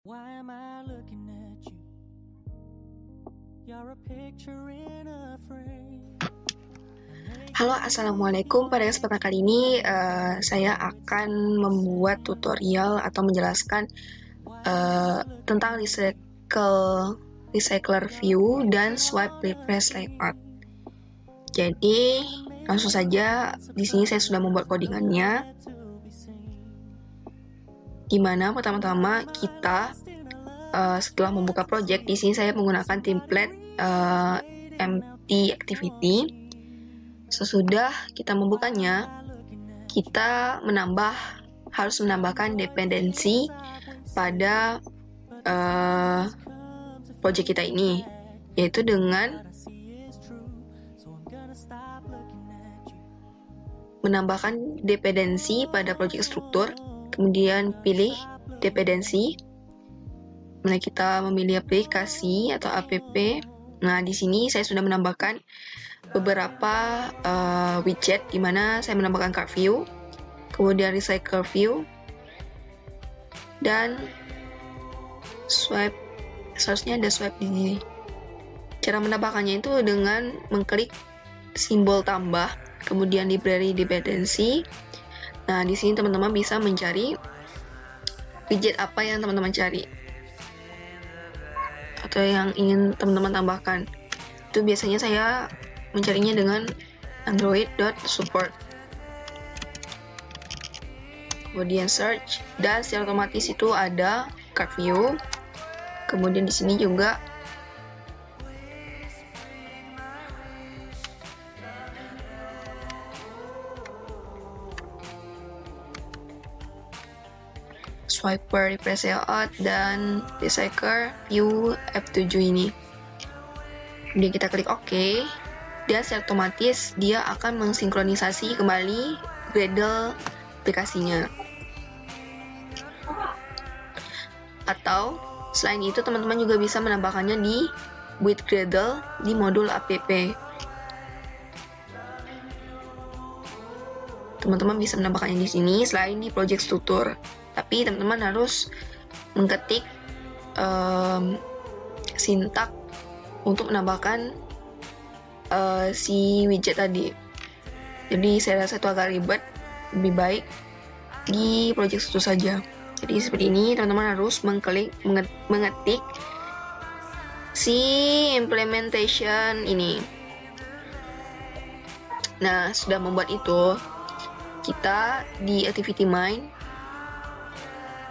Why am I looking at you? You're a picture in a frame. Halo, Assalamualaikum. Pada kesempatan kali ini saya akan membuat tutorial atau menjelaskan tentang recycler view dan swipe refresh layout. Jadi langsung saja, di sini saya sudah membuat codingannya. Dimana pertama-tama kita setelah membuka project, di sini saya menggunakan template empty activity. Sesudah kita membukanya, kita harus menambahkan dependensi pada project kita ini, yaitu dengan menambahkan dependensi pada project struktur, kemudian pilih dependensi. Nah, kita memilih aplikasi atau app. Nah, di sini saya sudah menambahkan beberapa widget, di mana saya menambahkan card view, kemudian recycle view, dan swipe. Seharusnya ada swipe di sini. Cara menambahkannya itu dengan mengklik simbol tambah, kemudian library dependency. Nah, di sini teman-teman bisa mencari widget apa yang teman-teman cari atau yang ingin teman-teman tambahkan. Itu biasanya saya mencarinya dengan android.support, kemudian search, dan secara otomatis itu ada card view. Kemudian di sini juga swiper refresh layout dan recycler view F7 ini. Kemudian kita klik OK, dan secara otomatis dia akan mensinkronisasi kembali Gradle aplikasinya. Atau selain itu, teman-teman juga bisa menambahkannya di with Gradle di modul app. Teman-teman bisa menambahkannya di sini selain di project struktur. Tapi teman-teman harus mengetik sintak untuk menambahkan si widget tadi. Jadi saya rasa itu agak ribet, lebih baik di project struktur saja. Jadi seperti ini, teman-teman harus mengetik si implementation ini. Nah, sudah membuat itu, kita di activity main,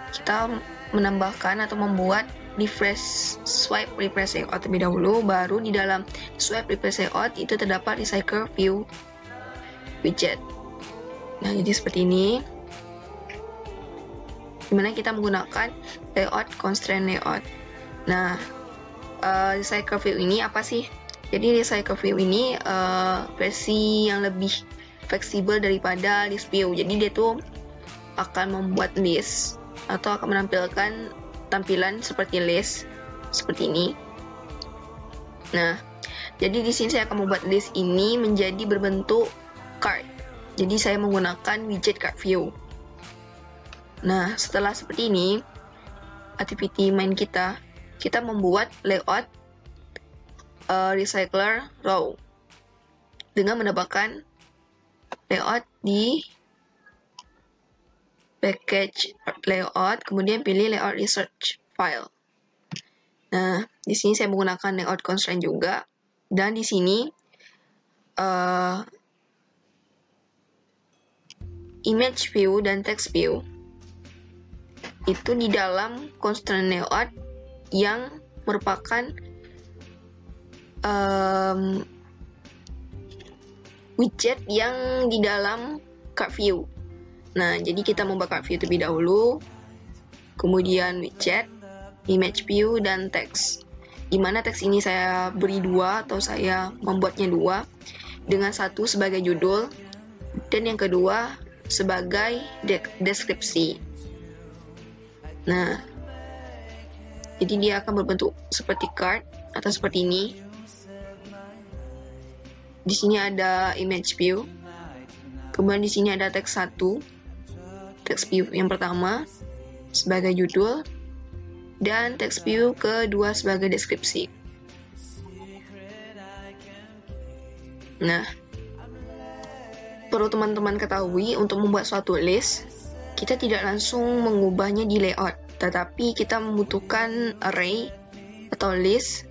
kita menambahkan atau membuat swipe refresh layout terlebih dahulu, baru di dalam swipe refresh layout itu terdapat recycle view widget. Nah, jadi seperti ini, dimana kita menggunakan layout constraint layout. Nah, recycle view ini apa sih? Jadi recycle view ini versi yang lebih fleksibel daripada list view. Jadi dia tuh akan membuat list atau akan menampilkan tampilan seperti list seperti ini. Nah, jadi di sini saya akan membuat list ini menjadi berbentuk card. Jadi saya menggunakan widget card view. Nah, setelah seperti ini, activity main kita membuat layout recycler row dengan menambahkan layout di package layout, kemudian pilih layout research file. Nah, di sini saya menggunakan layout constraint juga, dan di sini image view dan text view itu di dalam constraint layout yang merupakan widget yang di dalam card view. Nah, jadi kita membuat card view terlebih dahulu, kemudian widget, image view, dan text. Dimana teks ini saya beri 2 atau saya membuatnya 2, dengan satu sebagai judul dan yang kedua sebagai deskripsi. Nah, jadi dia akan berbentuk seperti card atau seperti ini. Di sini ada image view, kemudian di sini ada teks 1, teks view yang pertama sebagai judul, dan text view kedua sebagai deskripsi. Nah, perlu teman-teman ketahui, untuk membuat suatu list, kita tidak langsung mengubahnya di layout, tetapi kita membutuhkan array atau list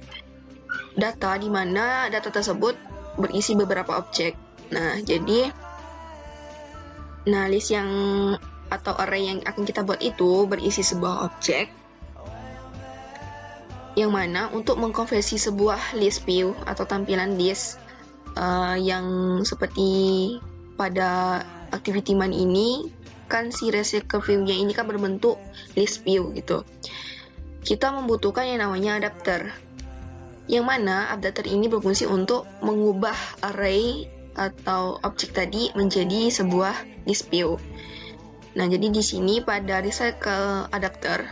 data di mana data tersebut berisi beberapa objek. Nah, jadi list yang atau array yang akan kita buat itu berisi sebuah objek, yang mana untuk mengkonversi sebuah list view atau tampilan list yang seperti pada activity man ini, kan si recycle view-nya ini kan berbentuk list view gitu. Kita membutuhkan yang namanya adapter, yang mana adapter ini berfungsi untuk mengubah array atau objek tadi menjadi sebuah list view. Nah, jadi di sini pada recycle adapter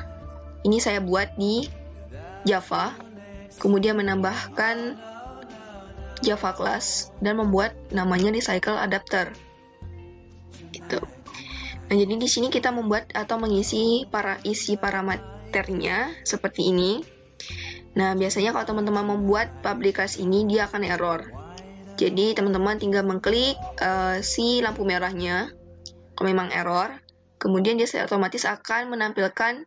ini saya buat di Java, kemudian menambahkan Java class dan membuat namanya recycle adapter. Gitu. Nah, jadi di sini kita membuat atau mengisi isi parameternya seperti ini. Nah, biasanya kalau teman-teman membuat public class ini, dia akan error. Jadi teman-teman tinggal mengklik si lampu merahnya kalau memang error, kemudian dia secara otomatis akan menampilkan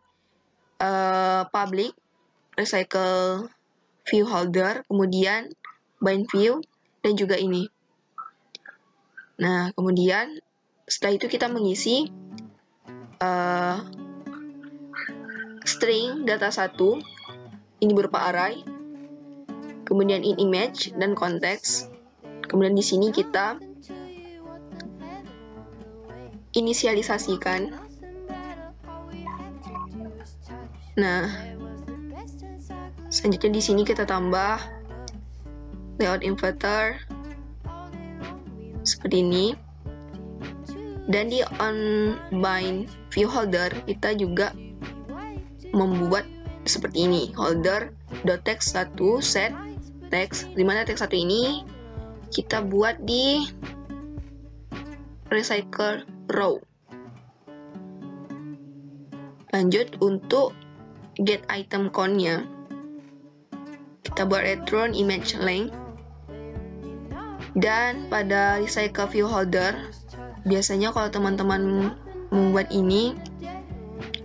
public recycle view holder, kemudian bind view, dan juga ini. Nah, kemudian setelah itu kita mengisi string data 1, ini berupa array, kemudian in image dan konteks. Kemudian di sini kita inisialisasikan. Nah, selanjutnya di sini kita tambah layout inverter seperti ini, dan di onBind view holder kita juga membuat seperti ini, holder.text1 set text, dimana text 1 ini kita buat di recycle row. Lanjut untuk get item count-nya, kita buat return image length. Dan pada recycle view holder, biasanya kalau teman-teman membuat ini,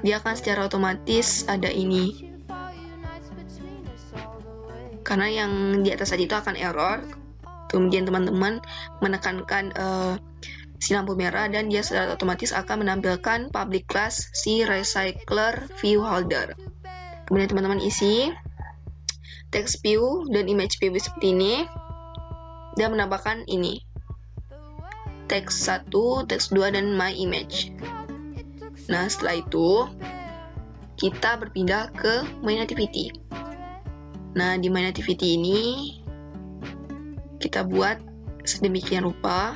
dia akan secara otomatis ada ini, karena yang di atas tadi itu akan error. Kemudian teman-teman menekankan si lampu merah dan dia secara otomatis akan menampilkan public class si recycler view holder. Kemudian teman-teman isi text view dan image view seperti ini, dan menambahkan ini text 1, text 2, dan my image. Nah, setelah itu kita berpindah ke main activity. Nah, di main activity ini kita buat sedemikian rupa.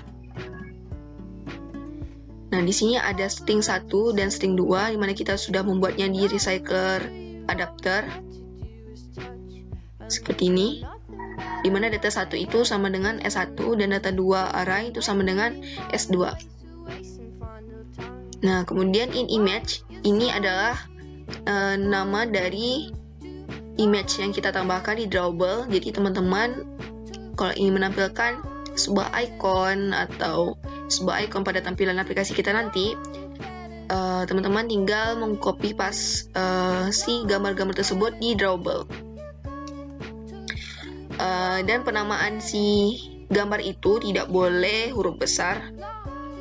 Nah, di sini ada string 1 dan string 2, dimana kita sudah membuatnya di recycler adapter seperti ini, dimana data 1 itu sama dengan S1 dan data 2 array itu sama dengan S2. Nah, kemudian in image ini adalah nama dari image yang kita tambahkan di drawable. Jadi teman-teman kalau ingin menampilkan sebuah icon atau sebuah icon pada tampilan aplikasi kita nanti, teman-teman tinggal mengcopy pas si gambar-gambar tersebut di drawable. Dan penamaan si gambar itu tidak boleh huruf besar,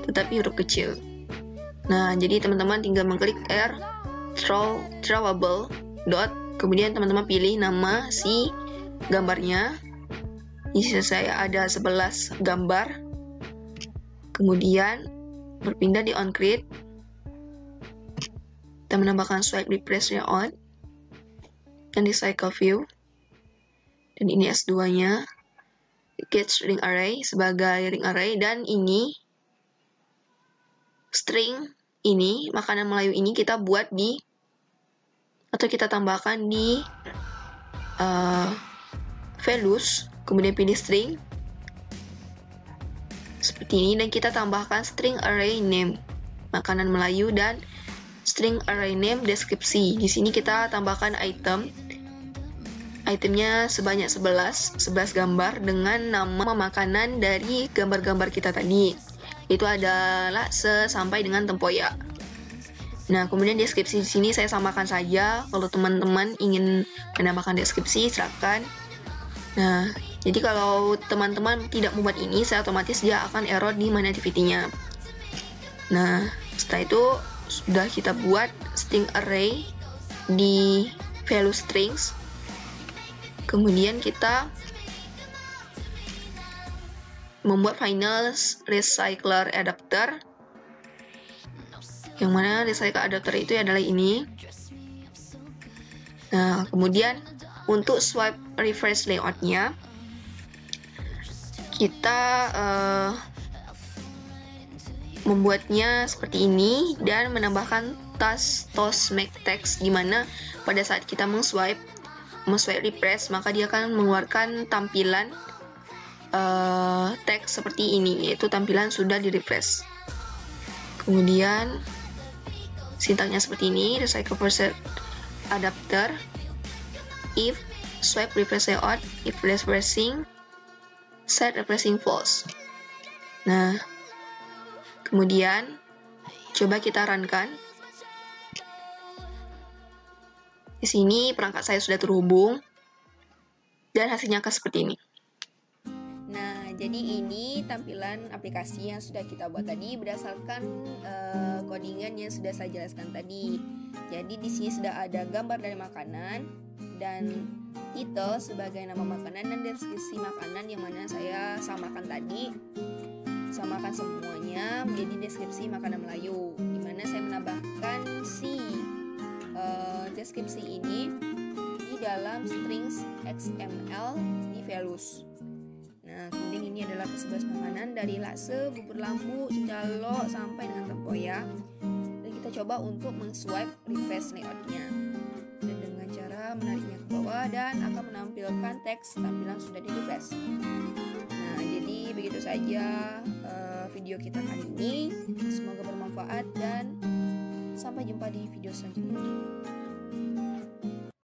tetapi huruf kecil. Nah, jadi teman-teman tinggal mengklik drawable dot, kemudian teman-teman pilih nama si gambarnya. Di sini saya ada 11 gambar. Kemudian berpindah di onCreate. Kita menambahkan swipe refresh-nya on dan di cycle view. Dan ini S2-nya, get ring array sebagai ring array, dan ini string ini, makanan Melayu ini kita buat di, atau kita tambahkan di values, kemudian pilih string seperti ini, dan kita tambahkan string array name makanan Melayu dan string array name deskripsi. Di sini kita tambahkan item. Itemnya sebanyak 11 gambar dengan nama makanan dari gambar-gambar kita tadi. Itu adalah sampai dengan tempoyak. Nah, kemudian deskripsi di sini saya samakan saja. Kalau teman-teman ingin menambahkan deskripsi, silakan. Nah, jadi kalau teman-teman tidak membuat ini, saya otomatis dia akan error di main activity-nya. Nah, setelah itu sudah kita buat string array di value strings. Kemudian kita membuat final recycler adapter, yang mana recycler adapter itu adalah ini. Nah, kemudian untuk swipe refresh layoutnya, kita membuatnya seperti ini dan menambahkan toss make text, dimana pada saat kita meng-swipe refresh, maka dia akan mengeluarkan tampilan teks seperti ini, yaitu tampilan sudah di refresh. Kemudian sintaknya seperti ini, recycle process adapter if swipe refresh layout, if refreshing set refreshing false. Nah, kemudian coba kita runkan. Di sini perangkat saya sudah terhubung dan hasilnya akan seperti ini. Nah, jadi ini tampilan aplikasi yang sudah kita buat tadi berdasarkan codingan yang sudah saya jelaskan tadi. Jadi di sini sudah ada gambar dari makanan dan title sebagai nama makanan dan deskripsi makanan yang mana saya samakan tadi. Samakan semuanya menjadi deskripsi makanan Melayu, di mana saya menambahkan si deskripsi ini di dalam strings XML di values. Nah, kemudian ini adalah ke-11 makanan dari laksa, bubur lambu, cicalo sampai dengan tempoyak. Dan kita coba untuk meng-swipe refresh layoutnya. Dan dengan cara menariknya ke bawah dan akan menampilkan teks tampilan sudah di refresh. Nah, jadi begitu saja video kita kali ini. Semoga bermanfaat dan sampai jumpa di video selanjutnya.